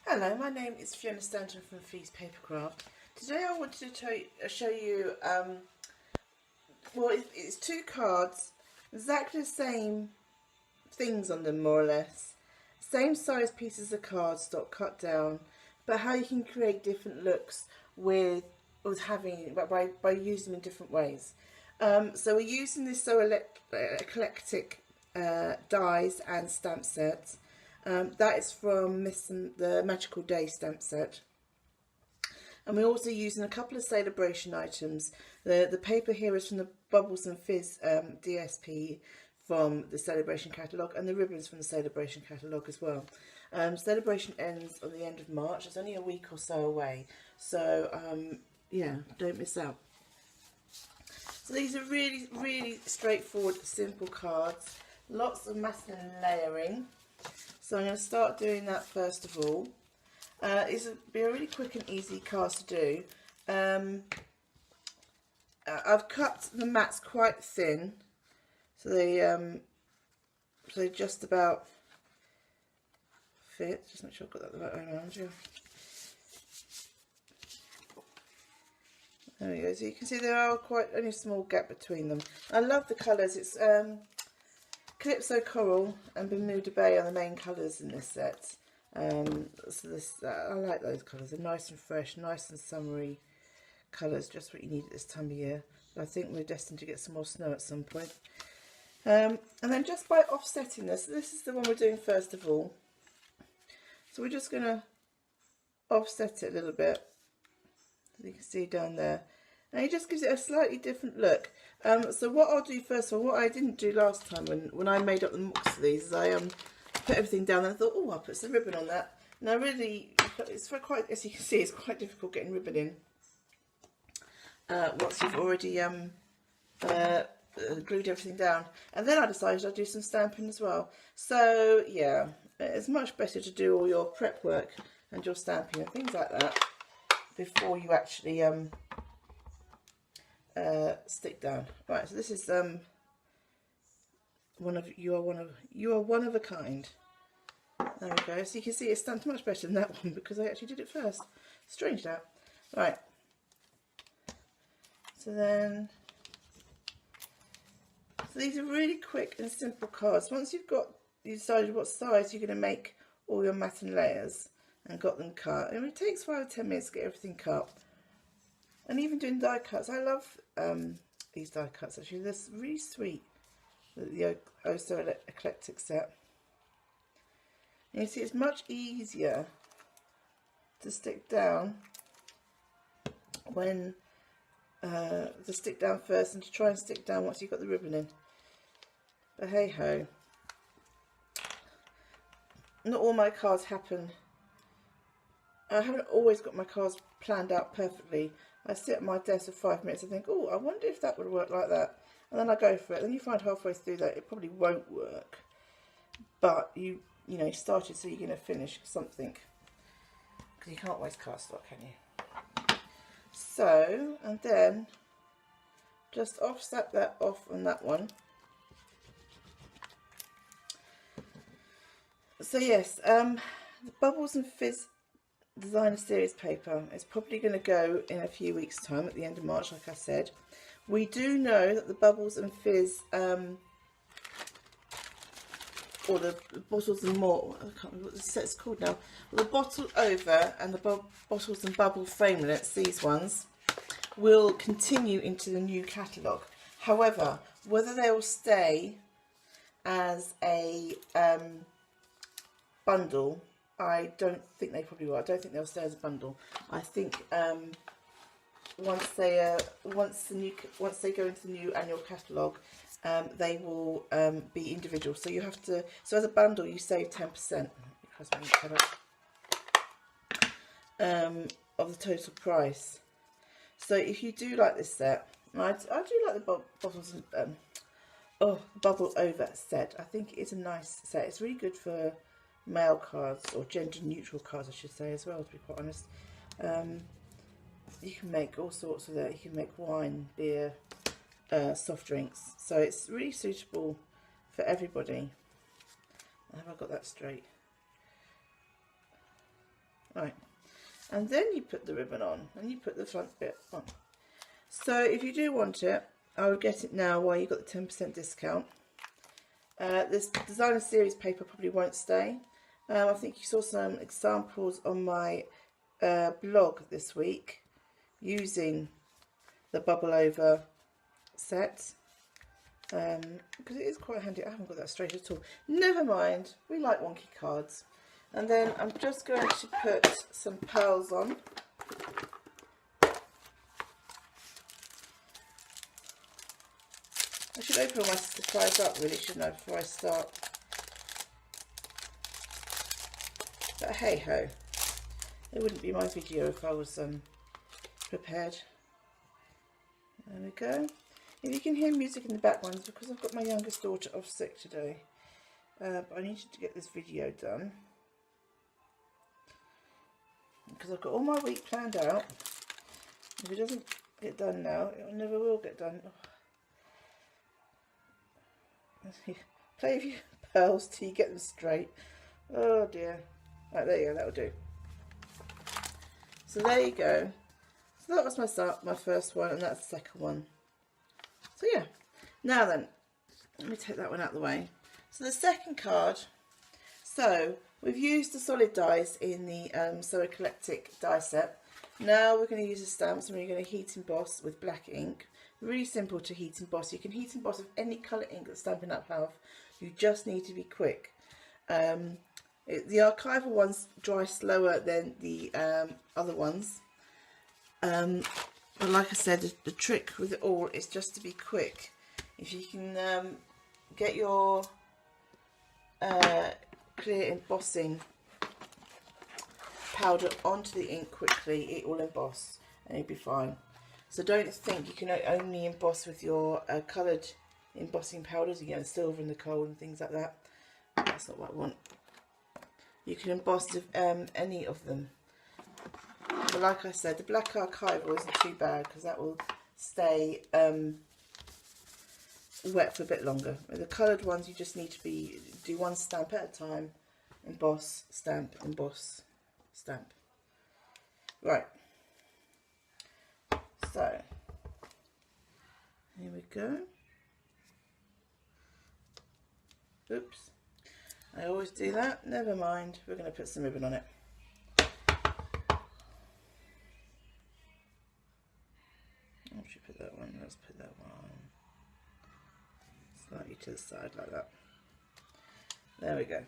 Hello, my name is Fiona Stanton from Feast Papercraft. Today I wanted to show you, it's two cards, exactly the same things on them more or less. Same size pieces of cardstock cut down, but how you can create different looks by using them in different ways. So we're using this eclectic dies and stamp sets. That is from the Magical Day stamp set. And we're also using a couple of celebration items. The paper here is from the Bubbles and Fizz DSP from the Celebration catalogue, and the ribbons from the Celebration catalogue as well. Celebration ends on the end of March. It's only a week or so away. So, yeah, don't miss out. So these are really, really straightforward, simple cards. Lots of masking and layering. So I'm going to start doing that first of all. It's be a really quick and easy card to do. I've cut the mats quite thin, so they just about fit. Just make sure I've got that the right way around you. There we go. So you can see there are quite only a small gap between them. I love the colours. It's Calypso Coral and Bermuda Bay are the main colours in this set. I like those colours. They're nice and fresh, nice and summery colours, just what you need at this time of year. But I think we're destined to get some more snow at some point. And then just by offsetting this is the one we're doing first of all. So we're just going to offset it a little bit, as you can see down there. And it just gives it a slightly different look. So what I'll do first of all, what I didn't do last time when I made up the mocks of these, is I put everything down and I thought, oh, I'll put some ribbon on that. Now really, it's quite, as you can see, it's quite difficult getting ribbon in once you've already glued everything down. And then I decided I'd do some stamping as well. So yeah, it's much better to do all your prep work and your stamping and things like that before you actually stick down. Right, so this is you are one of a kind. There we go. So you can see it's stamped much better than that one because I actually did it first. Strange that. Right. So these are really quick and simple cards. Once you decided what size you're going to make all your mat and layers and got them cut, and it takes 5 or 10 minutes to get everything cut. And even doing die cuts, I love these die cuts actually. They're really sweet. The Eclectic set. And you see, it's much easier to stick down when to stick down first and to try and stick down once you've got the ribbon in. But hey ho, not all my cards happen. I haven't always got my cards planned out perfectly. I sit at my desk for 5 minutes and think, oh, I wonder if that would work like that. And then I go for it. Then you find halfway through that it probably won't work. But you started, so you're going to finish something. Because you can't waste cardstock, can you? So, and then just offset that off on that one. So yes, the Bubbles and Fizz Designer Series paper is probably going to go in a few weeks' time at the end of March, like I said. We do know that the Bubbles and Fizz, or the Bottles and More, I can't remember what the set's called now, well, the Bottle Over and the Bottles and Bubble framelits, these ones, will continue into the new catalogue. However, whether they will stay as a bundle, I don't think they probably will. I don't think they'll stay as a bundle. I think once they go into the new annual catalogue, they will be individual. So you have to. So as a bundle, you save 10% of the total price. So if you do like this set, I do like the bottles and Bubble Over set. I think it's a nice set. It's really good for male cards, or gender neutral cards I should say as well, to be quite honest. You can make all sorts of that. You can make wine, beer, soft drinks, so it's really suitable for everybody. Have I got that straight? Right, and then you put the ribbon on and you put the front bit on. So if you do want it, I would get it now while you've got the 10% discount. This designer series paper probably won't stay. I think you saw some examples on my blog this week using the bubble over set, because it is quite handy. I haven't got that straight at all. Never mind, we like wonky cards. And then I'm just going to put some pearls on. I should open all my supplies up really, shouldn't I, before I start. But hey ho, it wouldn't be my video if I was prepared. There we go. If you can hear music in the background, it's because I've got my youngest daughter off sick today. But I needed to get this video done, because I've got all my week planned out. If it doesn't get done now, it never will get done. Play with your pearls till you get them straight. Oh dear. Right, there you go, that'll do. So there you go. So that was my first one, and that's the second one. So yeah. Now then, let me take that one out of the way. So the second card. So we've used the solid dies in the Eclectic die set. Now we're going to use the stamps, and we're going to heat emboss with black ink. Really simple to heat emboss. You can heat emboss with any colour ink that Stampin' Up! Have. You just need to be quick. The archival ones dry slower than the other ones. But like I said, the trick with it all is just to be quick. If you can get your clear embossing powder onto the ink quickly, it will emboss and you'll be fine. So don't think you can only emboss with your coloured embossing powders, you get silver in the coal and things like that. That's not what I want. You can emboss with any of them. But like I said, the black archival isn't too bad because that will stay wet for a bit longer. With the coloured ones, you just need to do one stamp at a time. Emboss, stamp, emboss, stamp. Right. So, here we go. Oops. I always do that. Never mind. We're going to put some ribbon on it. I should put that one. Let's put that one slightly to the side like that. There we go.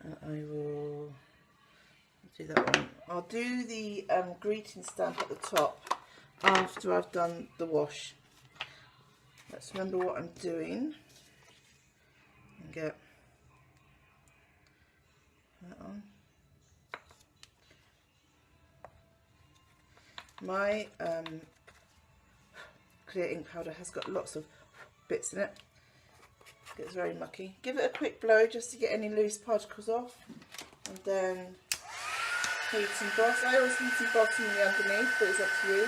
And I will do that one. I'll do the greeting stamp at the top after I've done the wash. Let's remember what I'm doing and get that on. My clear ink powder has got lots of bits in it. It gets very mucky. Give it a quick blow just to get any loose particles off, and then heat emboss. I always heat emboss from the underneath, but it's up to you.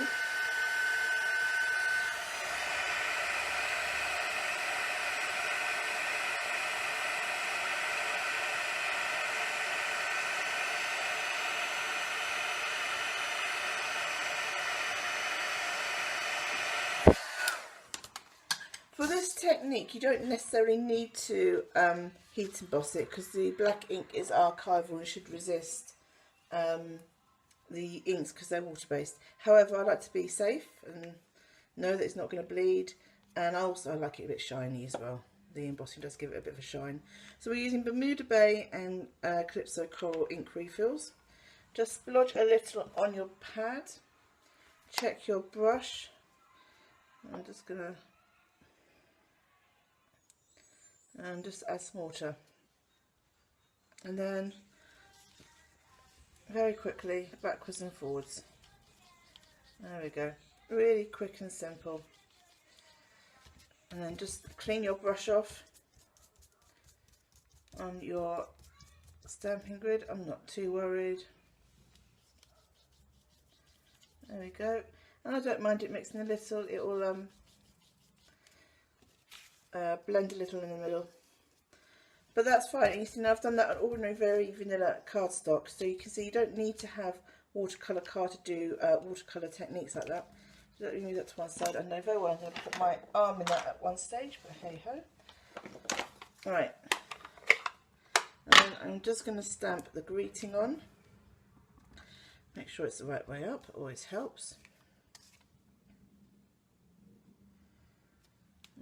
For this technique, you don't necessarily need to heat emboss it because the black ink is archival and should resist the inks because they're water based. However, I like to be safe and know that it's not going to bleed, and also I like it a bit shiny as well. The embossing does give it a bit of a shine. So we're using Bermuda Bay and Calypso Coral ink refills. Just splodge a little on your pad. Check your brush. I'm just going to just add some water, and then very quickly backwards and forwards. There we go, really quick and simple. And then just clean your brush off on your stamping grid. I'm not too worried. There we go, and I don't mind it mixing a little. It will blend a little in the middle. but that's fine. And you see, now I've done that on ordinary, very vanilla cardstock, so you can see you don't need to have watercolour card to do watercolour techniques like that. So let me move that to one side. I know very well I'm going to put my arm in that at one stage, but hey ho. Right, and then I'm just going to stamp the greeting on. Make sure it's the right way up, always helps.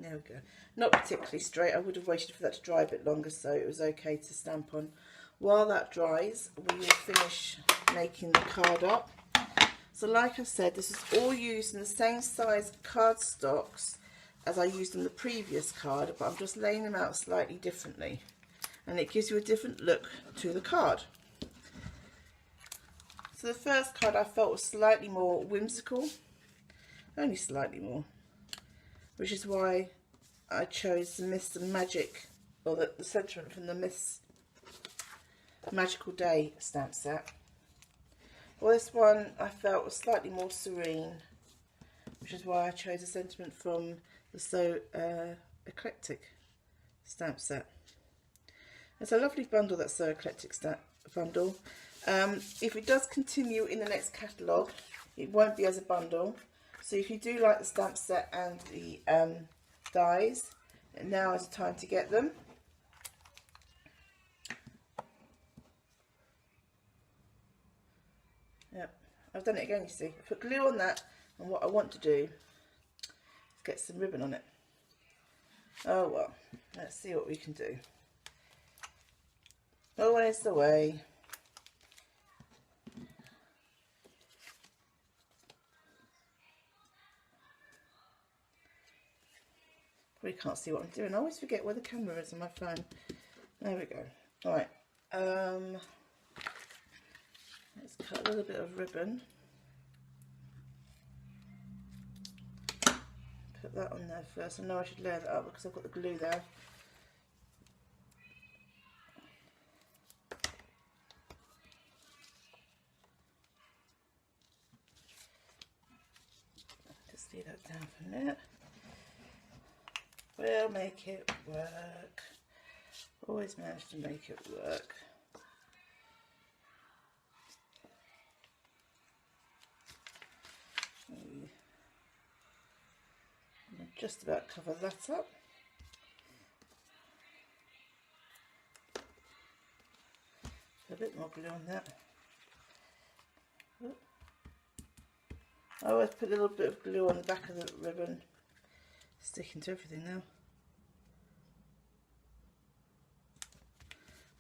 There we go. Not particularly straight. I would have waited for that to dry a bit longer, so it was okay to stamp on. While that dries, we will finish making the card up. So like I said, this is all used in the same size cardstocks as I used on the previous card, but I'm just laying them out slightly differently. And it gives you a different look to the card. So the first card I felt was slightly more whimsical, only slightly more, which is why I chose the Myths and Magic, or the sentiment from the Myths Magical Day stamp set. Well, this one I felt was slightly more serene, which is why I chose a sentiment from the Eclectic stamp set. It's a lovely bundle, that So Eclectic stamp bundle. If it does continue in the next catalogue, it won't be as a bundle. So if you do like the stamp set and the dies, now is the time to get them. Yep, I've done it again, you see. I put glue on that, and what I want to do is get some ribbon on it. Oh well, let's see what we can do. Always the way. Probably can't see what I'm doing. I always forget where the camera is on my phone. There we go. Alright, let's cut a little bit of ribbon. Put that on there first. I know I should layer that up because I've got the glue there. Just lay that down for a minute. We'll make it work. Always manage to make it work. I'll just about cover that up. A bit more glue on that. I always put a little bit of glue on the back of the ribbon. Sticking to everything now.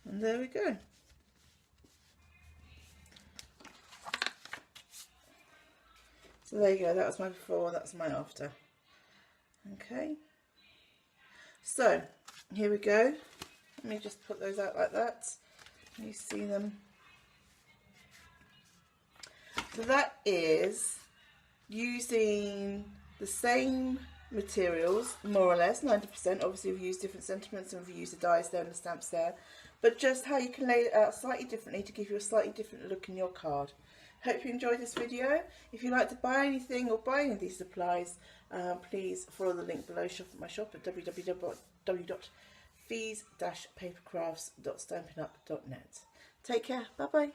And there we go. So there you go, that was my before, that's my after. Okay. So, here we go. Let me just put those out like that. You see them. So that is using the same materials, more or less, 90%. Obviously we've used different sentiments and we've used the dies there and the stamps there, but just how you can lay it out slightly differently to give you a slightly different look in your card. Hope you enjoyed this video. If you'd like to buy anything or buy any of these supplies, please follow the link below. Shop at my shop at www.fees-papercrafts.stampinup.net. Take care, bye bye.